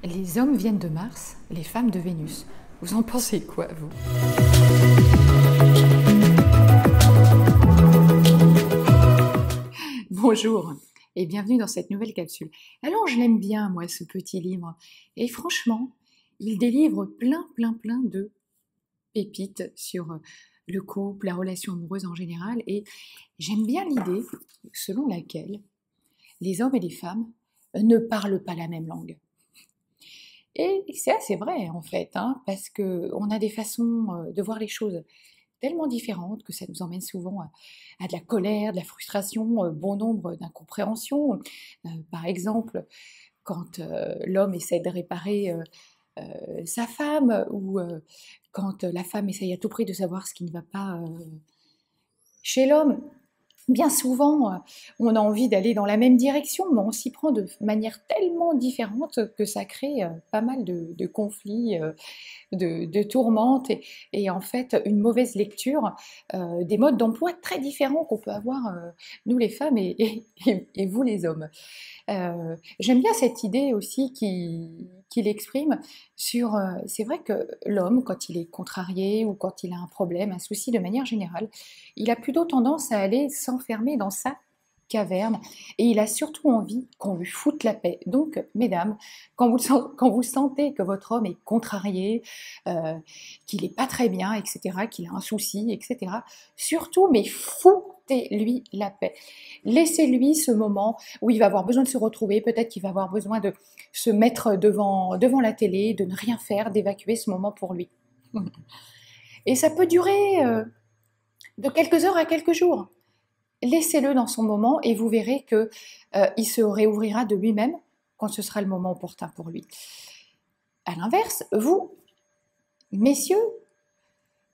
Les hommes viennent de Mars, les femmes de Vénus. Vous en pensez quoi, vous? Bonjour et bienvenue dans cette nouvelle capsule. Alors, je l'aime bien, moi, ce petit livre. Et franchement, il délivre plein de pépites sur le couple, la relation amoureuse en général. Et j'aime bien l'idée selon laquelle les hommes et les femmes ne parlent pas la même langue. Et c'est assez vrai en fait, hein, parce qu'on a des façons de voir les choses tellement différentes que ça nous emmène souvent à de la colère, de la frustration, bon nombre d'incompréhensions. Par exemple, quand l'homme essaie de réparer sa femme, ou quand la femme essaye à tout prix de savoir ce qui ne va pas chez l'homme. Bien souvent, on a envie d'aller dans la même direction, mais on s'y prend de manière tellement différente que ça crée pas mal de conflits, de tourmentes et en fait une mauvaise lecture des modes d'emploi très différents qu'on peut avoir, nous les femmes et vous les hommes. J'aime bien cette idée aussi qu'il exprime sur, c'est vrai que l'homme, quand il est contrarié ou quand il a un problème, un souci de manière générale, il a plutôt tendance à aller s'enfermer dans sa caverne et il a surtout envie qu'on lui foute la paix. Donc, mesdames, quand vous sentez que votre homme est contrarié, qu'il n'est pas très bien, etc., qu'il a un souci, etc., surtout, mais foutez-lui la paix. Laissez-lui ce moment où il va avoir besoin de se retrouver, peut-être qu'il va avoir besoin de se mettre devant la télé, de ne rien faire, d'évacuer ce moment pour lui. Et ça peut durer de quelques heures à quelques jours. Laissez-le dans son moment et vous verrez qu'il se réouvrira de lui-même quand ce sera le moment opportun pour lui. À l'inverse, vous, messieurs,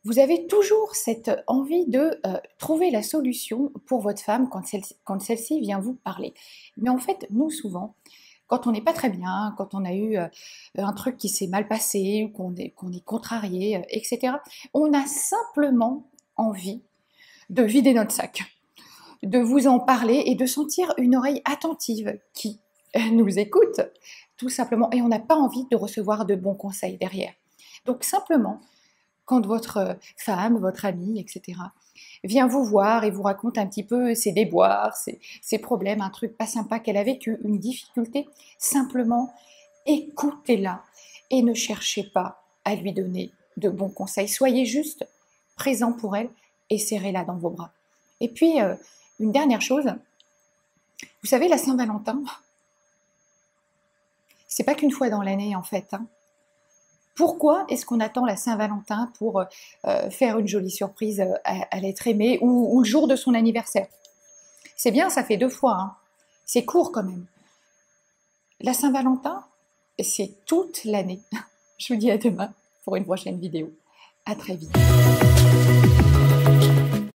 vous avez toujours cette envie de trouver la solution pour votre femme quand celle-ci vient vous parler. Mais en fait, nous, souvent, quand on n'est pas très bien, quand on a eu un truc qui s'est mal passé, ou qu'on est contrarié, etc., on a simplement envie de vider notre sac, de vous en parler et de sentir une oreille attentive qui nous écoute, tout simplement. Et on n'a pas envie de recevoir de bons conseils derrière. Donc simplement, quand votre femme, votre amie, etc., vient vous voir et vous raconte un petit peu ses déboires, ses problèmes, un truc pas sympa qu'elle a vécu, une difficulté, simplement écoutez-la et ne cherchez pas à lui donner de bons conseils. Soyez juste présent pour elle et serrez-la dans vos bras. Et puis, une dernière chose, vous savez, la Saint-Valentin, c'est pas qu'une fois dans l'année en fait, hein. Pourquoi est-ce qu'on attend la Saint-Valentin pour faire une jolie surprise à l'être aimé ou le jour de son anniversaire? C'est bien, ça fait 2 fois, hein. C'est court quand même. La Saint-Valentin, c'est toute l'année. Je vous dis à demain pour une prochaine vidéo. À très vite.